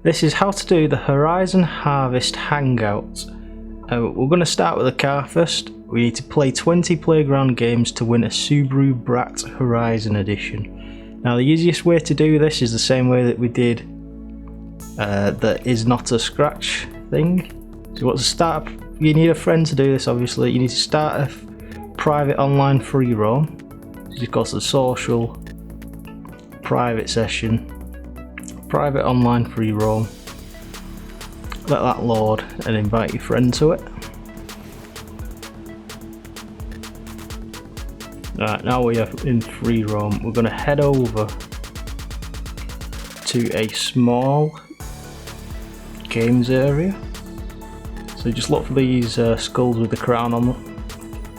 This is how to do the Horizon Harvest Hangout. We're going to start with a car first. We need to play 20 playground games to win a Subaru BRAT Horizon Edition. Now the easiest way to do this is the same way that we did the Is Not a Scratch thing. So what's to start? You need a friend to do this obviously. You need to start a private online free roam. So just go to the social, private session, private online free roam, let that load and invite your friend to it. Right, now we are in free roam. We're going to head over to a small games area. So just look for these skulls with the crown on them.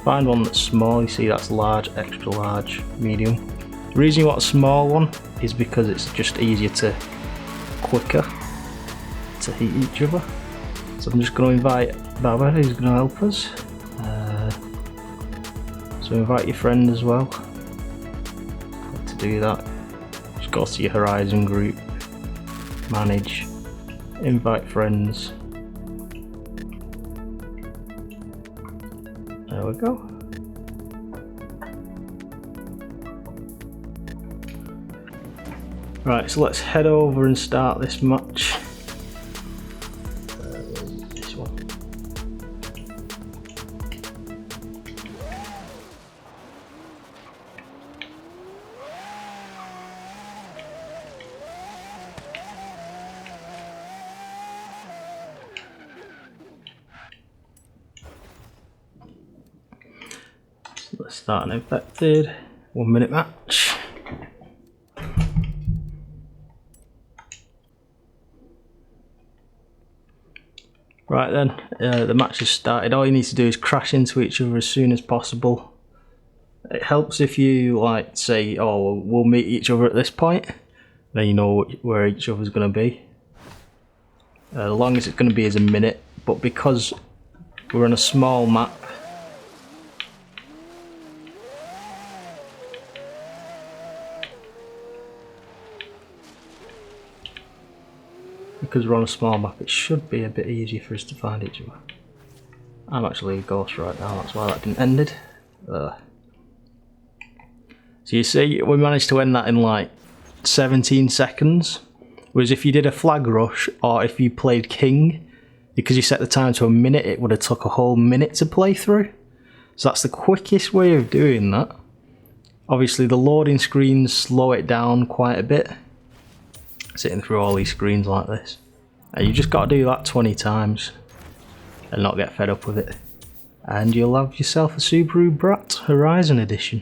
Find one that's small. You see that's large, extra large, medium. The reason you want a small one is because it's just quicker to hit each other. So I'm just going to invite Baba, who's going to help us. So invite your friend as well. To do that, just go to your Horizon group, manage, invite friends. There we go. Right, so let's head over and start this match. This one. So let's start an infected 1 minute match. Right then, the match has started. All you need to do is crash into each other as soon as possible. It helps if you like say, oh, we'll meet each other at this point, then you know where each other's going to be. The longest it's going to be is a minute, but because we're on a small map, it should be a bit easier for us to find each other. I'm actually a ghost right now, that's why that didn't end it. So you see, we managed to end that in like 17 seconds. Whereas if you did a flag rush, or if you played King, because you set the time to a minute, it would have took a whole minute to play through. So that's the quickest way of doing that. Obviously the loading screens slow it down quite a bit. Sitting through all these screens like this, and you just got to do that 20 times and not get fed up with it, and you'll have yourself a Subaru BRAT Horizon Edition.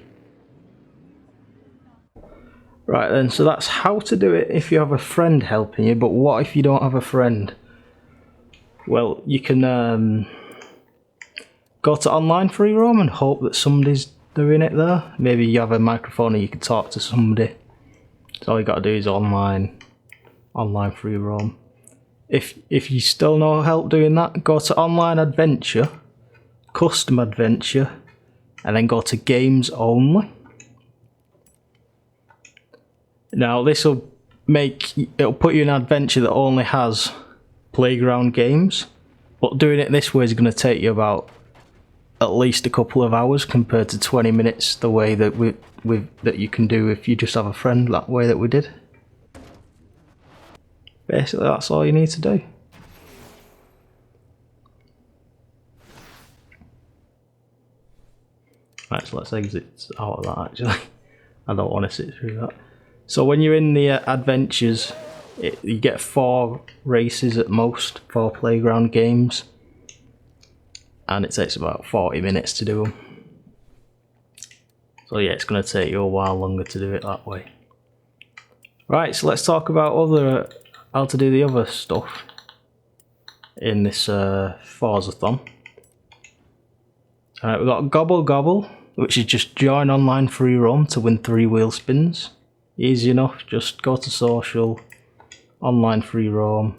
Right then, so that's how to do it if you have a friend helping you. But what if you don't have a friend? Well, you can go to online free roam and hope that somebody's doing it there. Maybe you have a microphone and you can talk to somebody. So all you got to do is online free roam. If you still know help doing that, go to online adventure, custom adventure, and then go to games only. Now it'll put you in an adventure that only has playground games, but doing it this way is going to take you about at least a couple of hours compared to 20 minutes the way that that you can do if you just have a friend, that way that we did. Basically, that's all you need to do. Right, so let's exit out of that actually. I don't want to sit through that. So when you're in the adventures, you get 4 races at most, 4 playground games. And it takes about 40 minutes to do them. So yeah, it's going to take you a while longer to do it that way. Right, so let's talk about how to do the other stuff in this Forzathon. Alright, we've got Gobble Gobble, which is just join online free roam to win 3 wheel spins. Easy enough, just go to social, online free roam,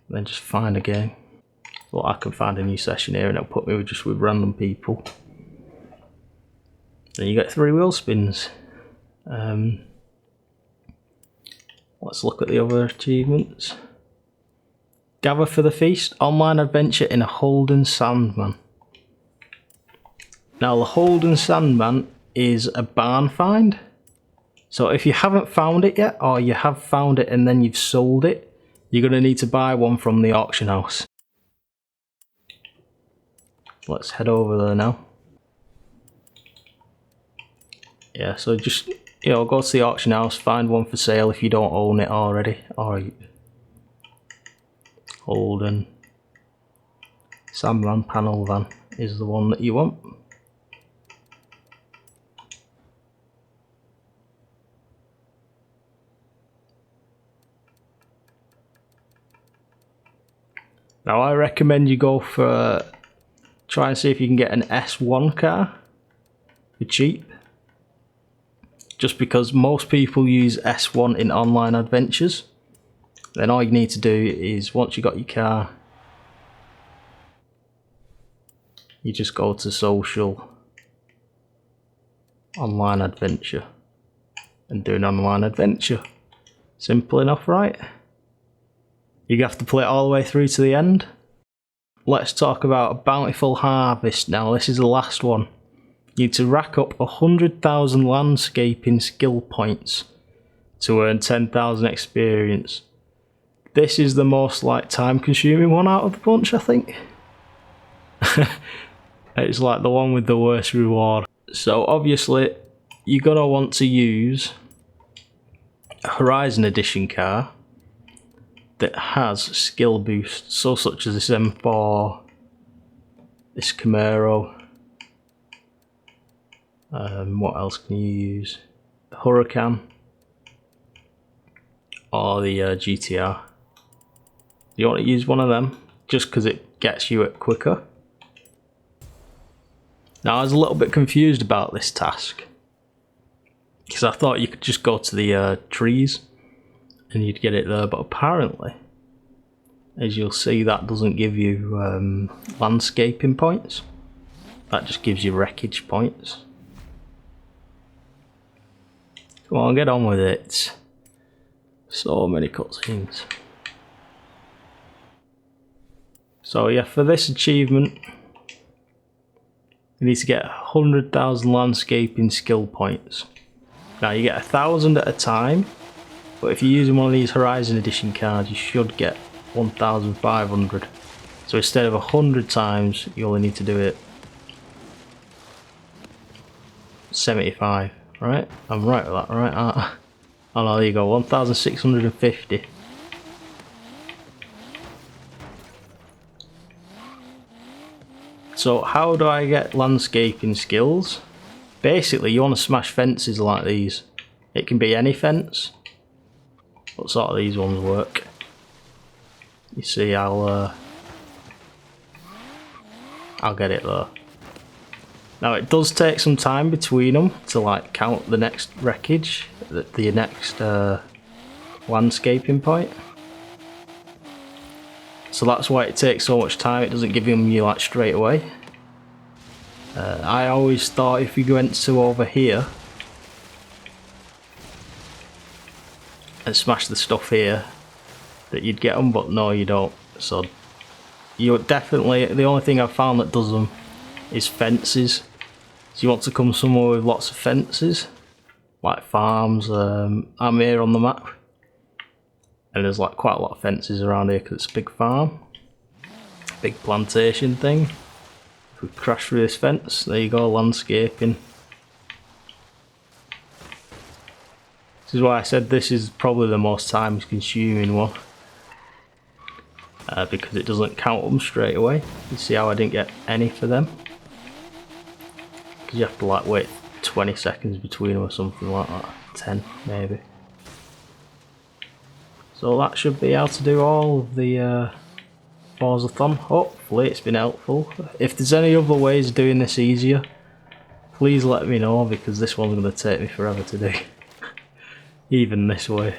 then just find a game. Well, I can find a new session here and it'll put me with random people. Then you get 3 wheel spins. Let's look at the other achievements. Gather for the feast, online adventure in a Holden Sandman. Now the Holden Sandman is a barn find. So if you haven't found it yet, or you have found it and then you've sold it, you're going to need to buy one from the auction house. Let's head over there now. Yeah, so just, you know, go to the auction house, find one for sale if you don't own it already. Alright. Holden Sandman panel van is the one that you want. Now I recommend you go for, try and see if you can get an S1 car for cheap. Just because most people use S1 in online adventures. Then all you need to do is, once you got your car, you just go to social, online adventure, and do an online adventure. Simple enough, right? You have to play it all the way through to the end. Let's talk about a bountiful harvest now. This is the last one. You need to rack up 100,000 landscaping skill points to earn 10,000 experience. This is the most like time consuming one out of the bunch, I think. It's like the one with the worst reward. So obviously you're gonna want to use a Horizon Edition car that has skill boosts, so such as this M4, this Camaro. What else can you use? The Huracan or the GTR. You want to use one of them just because it gets you it quicker. Now I was a little bit confused about this task because I thought you could just go to the trees and you'd get it there, but apparently, as you'll see, that doesn't give you landscaping points. That just gives you wreckage points. Come on, get on with it. So many cutscenes. So yeah, for this achievement, you need to get 100,000 landscaping skill points. Now you get 1,000 at a time, but if you're using one of these Horizon Edition cards, you should get 1,500. So instead of 100 times, you only need to do it 75. Right? I'm right with that, right? Oh no, there you go, 1,650. So how do I get landscaping skills? Basically, you want to smash fences like these. It can be any fence, but sort of these ones work. You see, I'll get it there. Now it does take some time between them to like count the next wreckage, the next landscaping point. So that's why it takes so much time. It doesn't give them you like straight away. I always thought if you went to over here and smash the stuff here that you'd get them, but no, you don't. So you definitely, the only thing I've found that does them is fences. So you want to come somewhere with lots of fences, like farms. I'm here on the map, and there's like quite a lot of fences around here because it's a big farm, big plantation thing. If we crash through this fence, there you go, landscaping. This is why I said this is probably the most time consuming one, because it doesn't count them straight away. You see how I didn't get any for them? Because you have to like wait 20 seconds between them or something like that. 10 maybe. So that should be how to do all of the Forzathon. Hopefully it's been helpful. If there's any other ways of doing this easier, please let me know, because this one's going to take me forever to do. Even this way.